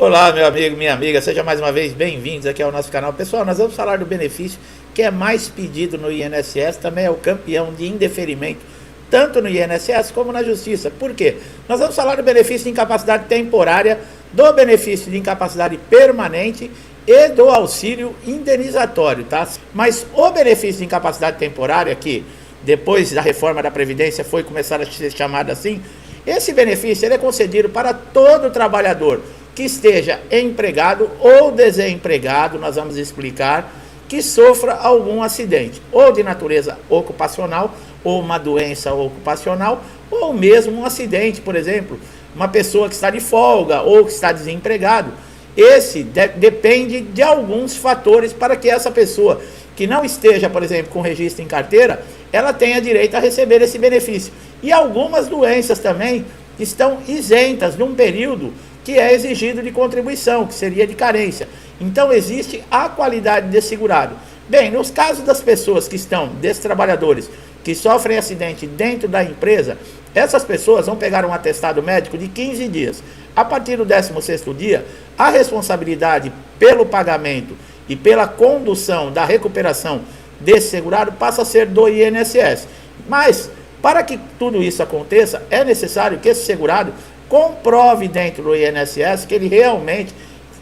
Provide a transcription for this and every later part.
Olá, meu amigo, minha amiga, seja mais uma vez bem-vindos aqui ao nosso canal. Pessoal, nós vamos falar do benefício que é mais pedido no INSS, também é o campeão de indeferimento, tanto no INSS como na Justiça. Por quê? Nós vamos falar do benefício de incapacidade temporária, do benefício de incapacidade permanente e do auxílio indenizatório, tá? Mas o benefício de incapacidade temporária, que depois da reforma da Previdência foi começar a ser chamado assim, esse benefício ele é concedido para todo trabalhador que esteja empregado ou desempregado, nós vamos explicar, que sofra algum acidente, ou de natureza ocupacional, ou uma doença ocupacional, ou mesmo um acidente, por exemplo, uma pessoa que está de folga ou que está desempregado. Esse depende de alguns fatores para que essa pessoa que não esteja, por exemplo, com registro em carteira, ela tenha direito a receber esse benefício. E algumas doenças também estão isentas num período que é exigido de contribuição, que seria de carência. Então existe a qualidade de segurado. Bem, nos casos das pessoas que estão, desses trabalhadores, que sofrem acidente dentro da empresa, essas pessoas vão pegar um atestado médico de 15 dias. A partir do 16º dia, a responsabilidade pelo pagamento e pela condução da recuperação desse segurado passa a ser do INSS. Mas, para que tudo isso aconteça, é necessário que esse segurado comprove dentro do INSS que ele realmente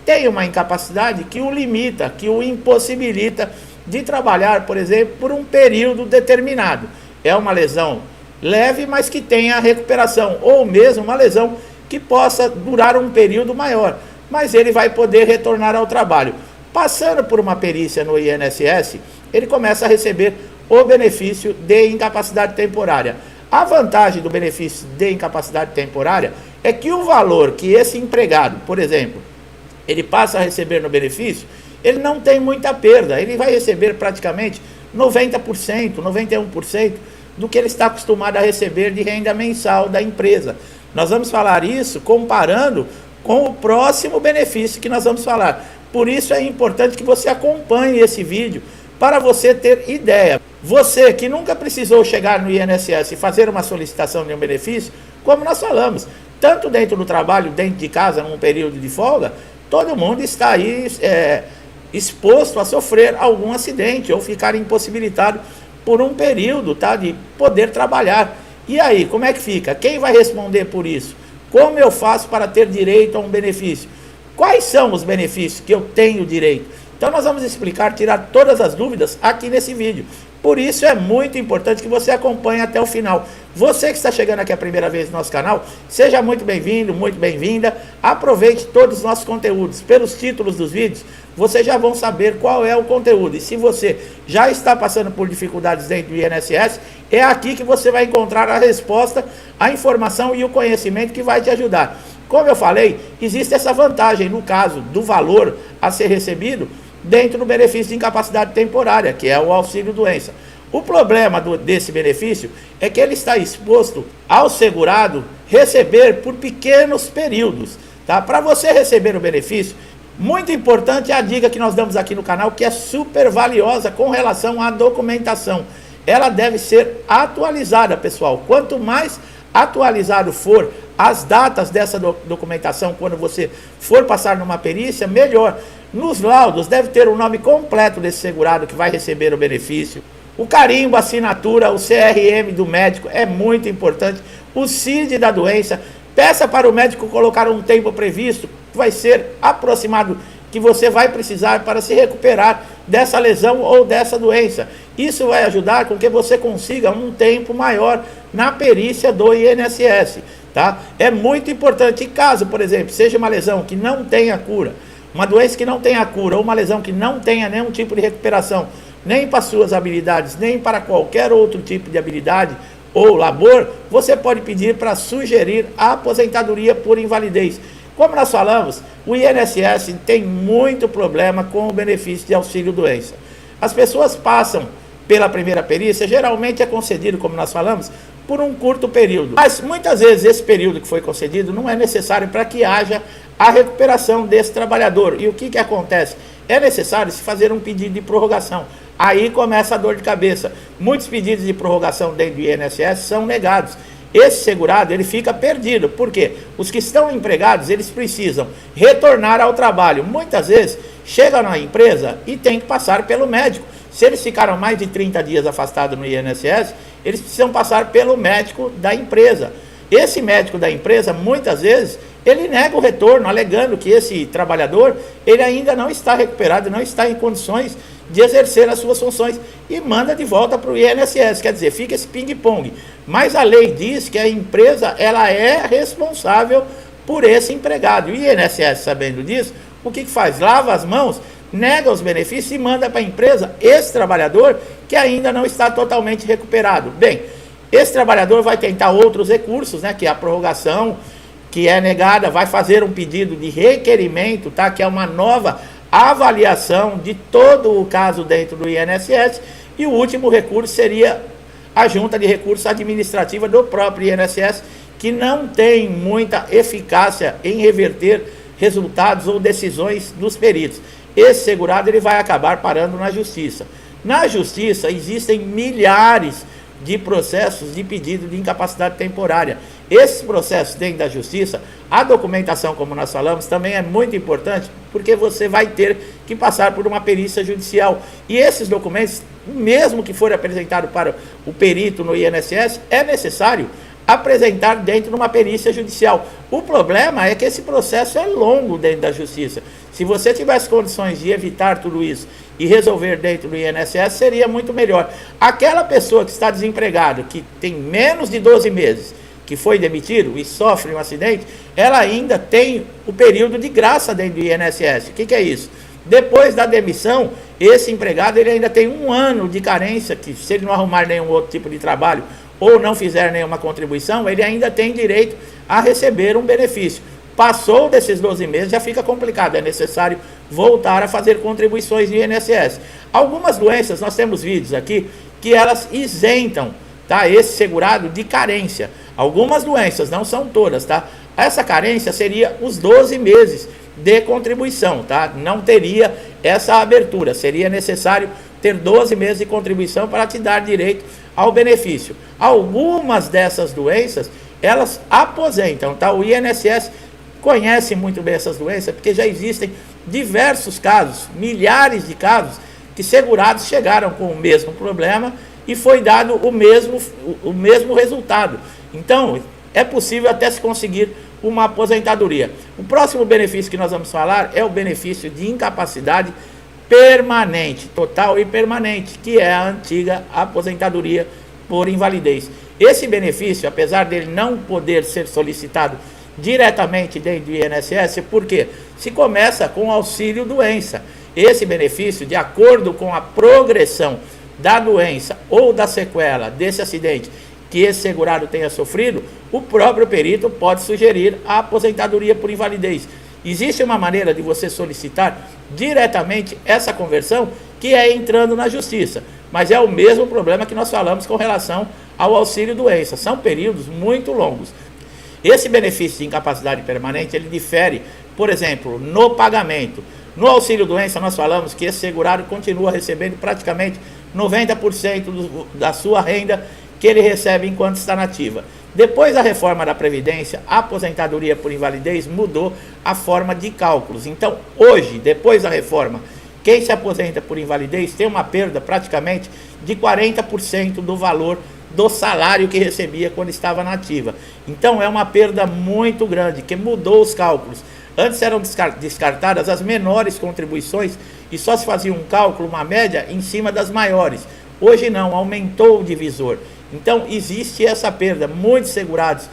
tem uma incapacidade que o limita, que o impossibilita de trabalhar, por exemplo, por um período determinado. É uma lesão leve, mas que tenha recuperação, ou mesmo uma lesão que possa durar um período maior, mas ele vai poder retornar ao trabalho. Passando por uma perícia no INSS, ele começa a receber o benefício de incapacidade temporária. A vantagem do benefício de incapacidade temporária é que o valor que esse empregado, por exemplo, ele passa a receber no benefício, ele não tem muita perda, ele vai receber praticamente 90%, 91% do que ele está acostumado a receber de renda mensal da empresa. Nós vamos falar isso comparando com o próximo benefício que nós vamos falar. Por isso é importante que você acompanhe esse vídeo para você ter ideia. Você que nunca precisou chegar no INSS e fazer uma solicitação de um benefício, como nós falamos, tanto dentro do trabalho, dentro de casa, num período de folga, todo mundo está aí exposto a sofrer algum acidente ou ficar impossibilitado por um período, tá, de poder trabalhar. E aí, como é que fica? Quem vai responder por isso? Como eu faço para ter direito a um benefício? Quais são os benefícios que eu tenho direito? Então nós vamos explicar, tirar todas as dúvidas aqui nesse vídeo. Por isso é muito importante que você acompanhe até o final. Você que está chegando aqui a primeira vez no nosso canal, seja muito bem-vindo, muito bem-vinda. Aproveite todos os nossos conteúdos. Pelos títulos dos vídeos, vocês já vão saber qual é o conteúdo. E se você já está passando por dificuldades dentro do INSS, é aqui que você vai encontrar a resposta, a informação e o conhecimento que vai te ajudar. Como eu falei, existe essa vantagem no caso do valor a ser recebido dentro do benefício de incapacidade temporária, que é o auxílio doença. O problema desse benefício é que ele está exposto ao segurado receber por pequenos períodos, tá? Para você receber o benefício, muito importante é a dica que nós damos aqui no canal, que é super valiosa com relação à documentação. Ela deve ser atualizada, pessoal. Quanto mais atualizado for as datas dessa documentação, quando você for passar numa perícia, melhor. Nos laudos deve ter o nome completo desse segurado que vai receber o benefício, o carimbo, a assinatura, o CRM do médico é muito importante, o CID da doença. Peça para o médico colocar um tempo previsto, que vai ser aproximado, que você vai precisar para se recuperar dessa lesão ou dessa doença. Isso vai ajudar com que você consiga um tempo maior na perícia do INSS, tá? É muito importante. E caso, por exemplo, seja uma lesão que não tenha cura, uma doença que não tenha cura, ou uma lesão que não tenha nenhum tipo de recuperação, nem para suas habilidades, nem para qualquer outro tipo de habilidade ou labor, você pode pedir para sugerir a aposentadoria por invalidez. Como nós falamos, o INSS tem muito problema com o benefício de auxílio doença. As pessoas passam pela primeira perícia, geralmente é concedido, como nós falamos, por um curto período. Mas muitas vezes esse período que foi concedido não é necessário para que haja a recuperação desse trabalhador. E o que acontece? É necessário se fazer um pedido de prorrogação. Aí começa a dor de cabeça. Muitos pedidos de prorrogação dentro do INSS são negados. esse segurado ele fica perdido, porque os que estão empregados, eles precisam retornar ao trabalho. Muitas vezes, chegam na empresa e tem que passar pelo médico. Se eles ficaram mais de 30 dias afastados no INSS, eles precisam passar pelo médico da empresa. Esse médico da empresa, muitas vezes, ele nega o retorno, alegando que esse trabalhador, ele ainda não está recuperado, não está em condições de exercer as suas funções e manda de volta para o INSS. Quer dizer, fica esse ping-pong. Mas a lei diz que a empresa, ela é responsável por esse empregado. E o INSS, sabendo disso, o que faz? Lava as mãos, nega os benefícios e manda para a empresa esse trabalhador que ainda não está totalmente recuperado. Bem, esse trabalhador vai tentar outros recursos, né, que é a prorrogação, que é negada, vai fazer um pedido de requerimento, tá, que é uma nova avaliação de todo o caso dentro do INSS, e o último recurso seria a junta de recursos administrativa do próprio INSS, que não tem muita eficácia em reverter resultados ou decisões dos peritos. Esse segurado ele vai acabar parando na justiça. Na justiça existem milhares de processos de pedido de incapacidade temporária. Esses processos dentro da justiça, a documentação, como nós falamos, também é muito importante, porque você vai ter que passar por uma perícia judicial. E esses documentos, mesmo que for apresentado para o perito no INSS, é necessário apresentar dentro de uma perícia judicial. O problema é que esse processo é longo dentro da justiça. Se você tivesse condições de evitar tudo isso e resolver dentro do INSS, seria muito melhor. Aquela pessoa que está desempregada, que tem menos de 12 meses, que foi demitido e sofre um acidente, ela ainda tem o período de graça dentro do INSS. O que é isso? Depois da demissão, esse empregado ele ainda tem 1 ano de carência, que se ele não arrumar nenhum outro tipo de trabalho ou não fizer nenhuma contribuição, ele ainda tem direito a receber um benefício. Passou desses 12 meses, já fica complicado, é necessário voltar a fazer contribuições no INSS. Algumas doenças, nós temos vídeos aqui, que elas isentam, tá, esse segurado de carência. Algumas doenças, não são todas, tá? Essa carência seria os 12 meses de contribuição, tá? Não teria essa abertura, seria necessário ter 12 meses de contribuição para te dar direito ao benefício. Algumas dessas doenças, elas aposentam, tá? O INSS conhece muito bem essas doenças, porque já existem diversos casos, milhares de casos, que segurados chegaram com o mesmo problema e foi dado o mesmo resultado. Então, é possível até se conseguir uma aposentadoria. O próximo benefício que nós vamos falar é o benefício de incapacidade permanente, total e permanente, que é a antiga aposentadoria por invalidez. Esse benefício, apesar dele não poder ser solicitado diretamente dentro do INSS, porque se começa com auxílio doença. Esse benefício, de acordo com a progressão da doença ou da sequela desse acidente que esse segurado tenha sofrido, o próprio perito pode sugerir a aposentadoria por invalidez. Existe uma maneira de você solicitar diretamente essa conversão, que é entrando na justiça, mas é o mesmo problema que nós falamos com relação ao auxílio doença. São períodos muito longos. Esse benefício de incapacidade permanente, ele difere, por exemplo, no pagamento. No auxílio doença, nós falamos que esse segurado continua recebendo praticamente 90% da sua renda que ele recebe enquanto está na ativa. Depois da reforma da Previdência, a aposentadoria por invalidez mudou a forma de cálculos. Então, hoje, depois da reforma, quem se aposenta por invalidez tem uma perda praticamente de 40% do valor do salário que recebia quando estava na ativa. Então é uma perda muito grande, que mudou os cálculos. Antes eram descartadas as menores contribuições e só se fazia um cálculo, uma média, em cima das maiores. Hoje não, aumentou o divisor. Então existe essa perda. Muitos segurados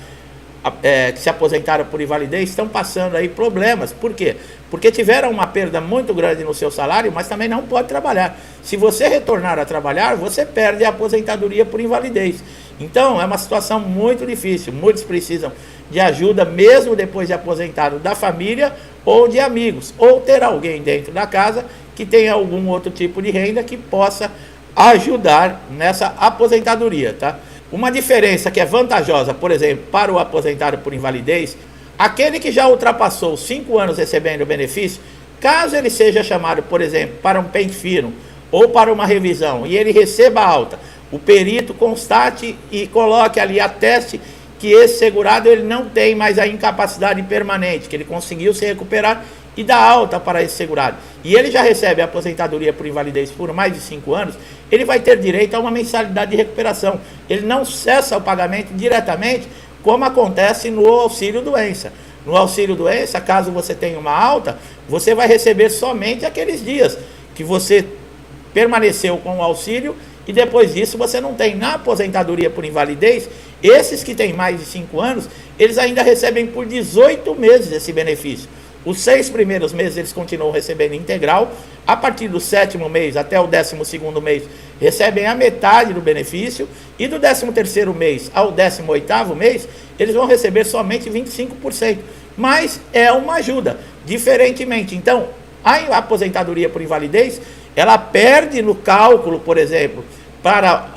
que se aposentaram por invalidez estão passando aí problemas. Por quê? Porque tiveram uma perda muito grande no seu salário, mas também não pode trabalhar. Se você retornar a trabalhar, você perde a aposentadoria por invalidez. Então é uma situação muito difícil. Muitos precisam de ajuda, mesmo depois de aposentado, da família ou de amigos, ou ter alguém dentro da casa que tenha algum outro tipo de renda que possa ajudar nessa aposentadoria, tá? Uma diferença que é vantajosa, por exemplo, para o aposentado por invalidez, aquele que já ultrapassou 5 anos recebendo o benefício, caso ele seja chamado, por exemplo, para um pente fino ou para uma revisão e ele receba alta, o perito constate e coloque ali, ateste que esse segurado ele não tem mais a incapacidade permanente, que ele conseguiu se recuperar e dar alta para esse segurado, e ele já recebe a aposentadoria por invalidez por mais de 5 anos, ele vai ter direito a uma mensalidade de recuperação. Ele não cessa o pagamento diretamente, como acontece no auxílio-doença. No auxílio-doença, caso você tenha uma alta, você vai receber somente aqueles dias que você permaneceu com o auxílio, e depois disso você não tem. Na aposentadoria por invalidez, esses que têm mais de 5 anos, eles ainda recebem por 18 meses esse benefício. Os 6 primeiros meses eles continuam recebendo integral, a partir do 7º mês até o 12º mês recebem a metade do benefício, e do 13º mês ao 18º mês eles vão receber somente 25%, mas é uma ajuda, diferentemente. Então, a aposentadoria por invalidez, ela perde no cálculo, por exemplo, para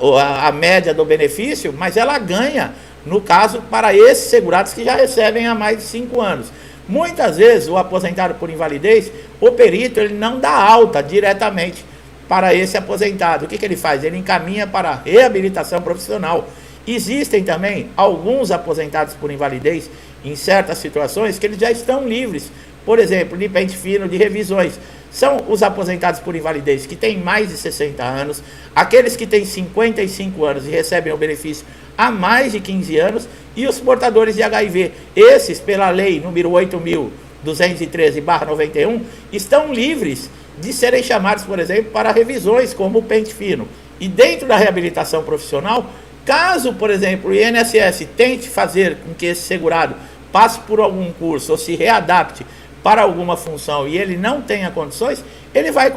a média do benefício, mas ela ganha, no caso, para esses segurados que já recebem há mais de 5 anos. Muitas vezes o aposentado por invalidez, o perito ele não dá alta diretamente para esse aposentado. O que ele faz? Ele encaminha para a reabilitação profissional. Existem também alguns aposentados por invalidez em certas situações que eles já estão livres, por exemplo, de pente fino, de revisões. São os aposentados por invalidez que têm mais de 60 anos, aqueles que têm 55 anos e recebem o benefício há mais de 15 anos, e os portadores de HIV. Esses, pela lei número 8.213/91, estão livres de serem chamados, por exemplo, para revisões como o pente fino. E dentro da reabilitação profissional, caso, por exemplo, o INSS tente fazer com que esse segurado passe por algum curso ou se readapte para alguma função e ele não tenha condições, ele vai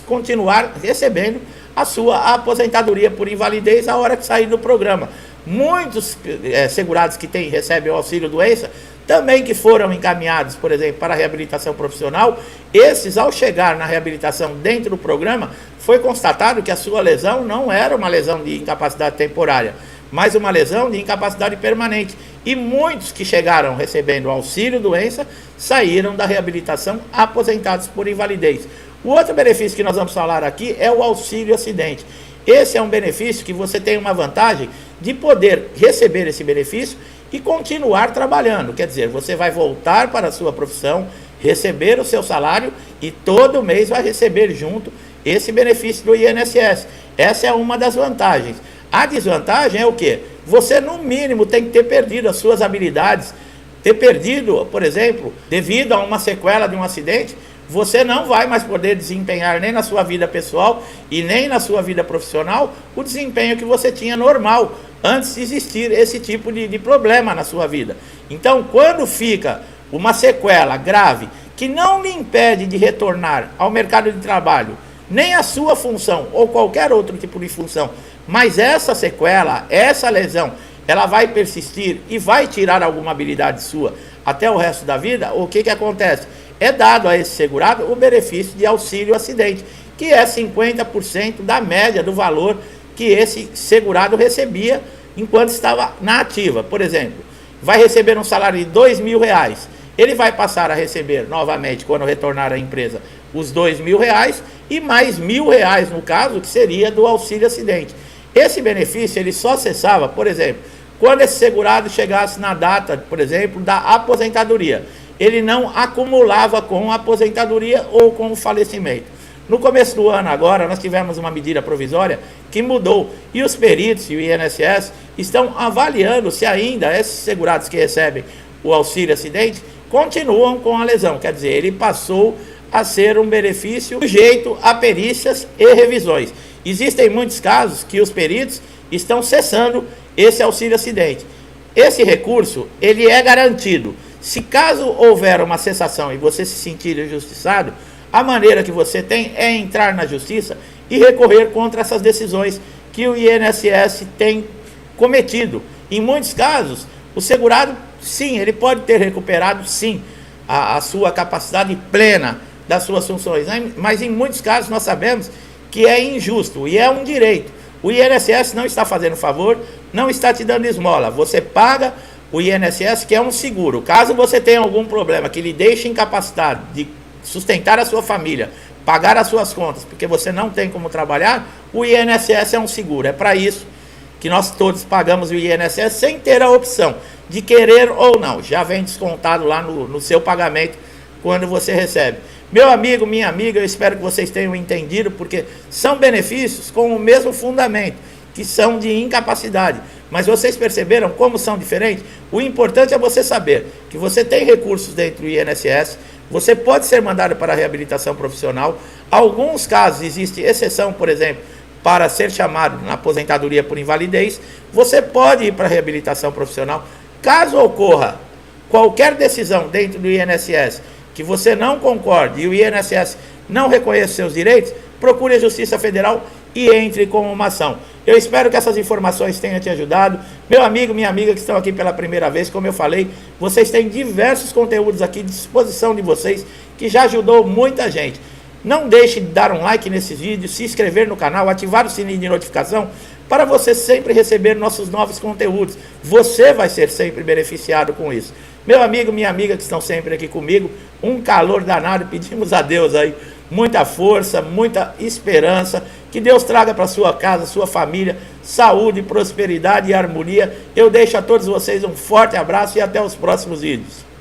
continuar recebendo a sua aposentadoria por invalidez a hora que sair do programa. Muitos segurados que recebem o auxílio-doença, também que foram encaminhados, por exemplo, para a reabilitação profissional, esses, ao chegar na reabilitação dentro do programa, foi constatado que a sua lesão não era uma lesão de incapacidade temporária, mas uma lesão de incapacidade permanente. E muitos que chegaram recebendo auxílio-doença saíram da reabilitação aposentados por invalidez. O outro benefício que nós vamos falar aqui é o auxílio-acidente. Esse é um benefício que você tem uma vantagem de poder receber esse benefício e continuar trabalhando. Quer dizer, você vai voltar para a sua profissão, receber o seu salário e todo mês vai receber junto esse benefício do INSS. Essa é uma das vantagens. A desvantagem é o quê? Você, no mínimo, tem que ter perdido as suas habilidades. Ter perdido, por exemplo, devido a uma sequela de um acidente, você não vai mais poder desempenhar nem na sua vida pessoal e nem na sua vida profissional o desempenho que você tinha normal antes de existir esse tipo de problema na sua vida. Então, quando fica uma sequela grave que não lhe impede de retornar ao mercado de trabalho, nem a sua função ou qualquer outro tipo de função, mas essa sequela, essa lesão, ela vai persistir e vai tirar alguma habilidade sua até o resto da vida, o que acontece? É dado a esse segurado o benefício de auxílio-acidente, que é 50% da média do valor que esse segurado recebia enquanto estava na ativa. Por exemplo, vai receber um salário de R$2.000, ele vai passar a receber novamente, quando retornar à empresa, os R$2.000 e mais R$1.000 no caso, que seria do auxílio-acidente. Esse benefício ele só cessava, por exemplo, quando esse segurado chegasse na data, por exemplo, da aposentadoria. Ele não acumulava com a aposentadoria ou com o falecimento. No começo do ano agora, nós tivemos uma medida provisória que mudou, e os peritos e o INSS estão avaliando se ainda esses segurados que recebem o auxílio-acidente continuam com a lesão. Quer dizer, ele passou a ser um benefício sujeito a perícias e revisões. Existem muitos casos que os peritos estão cessando esse auxílio-acidente. Esse recurso, ele é garantido. Se caso houver uma cessação e você se sentir injustiçado, a maneira que você tem é entrar na justiça e recorrer contra essas decisões que o INSS tem cometido. Em muitos casos, o segurado, sim, ele pode ter recuperado, sim, a sua capacidade plena das suas funções, mas em muitos casos nós sabemos que é injusto e é um direito. O INSS não está fazendo favor, não está te dando esmola. Você paga o INSS, que é um seguro. Caso você tenha algum problema que lhe deixe incapacitado de sustentar a sua família, pagar as suas contas, porque você não tem como trabalhar, o INSS é um seguro. É para isso que nós todos pagamos o INSS sem ter a opção de querer ou não. Já vem descontado lá no seu pagamento quando você recebe. Meu amigo, minha amiga, eu espero que vocês tenham entendido, porque são benefícios com o mesmo fundamento, que são de incapacidade. Mas vocês perceberam como são diferentes? O importante é você saber que você tem recursos dentro do INSS, você pode ser mandado para a reabilitação profissional. Alguns casos existe exceção, por exemplo, para ser chamado na aposentadoria por invalidez, você pode ir para a reabilitação profissional. Caso ocorra qualquer decisão dentro do INSS que você não concorde e o INSS não reconheça seus direitos, procure a Justiça Federal e entre com uma ação. Eu espero que essas informações tenham te ajudado. Meu amigo, minha amiga que estão aqui pela primeira vez, como eu falei, vocês têm diversos conteúdos aqui à disposição de vocês, que já ajudou muita gente. Não deixe de dar um like nesses vídeos, se inscrever no canal, ativar o sininho de notificação, para você sempre receber nossos novos conteúdos. Você vai ser sempre beneficiado com isso. Meu amigo, minha amiga que estão sempre aqui comigo, um calor danado, pedimos a Deus aí muita força, muita esperança, que Deus traga para sua casa, sua família, saúde, prosperidade e harmonia. Eu deixo a todos vocês um forte abraço e até os próximos vídeos.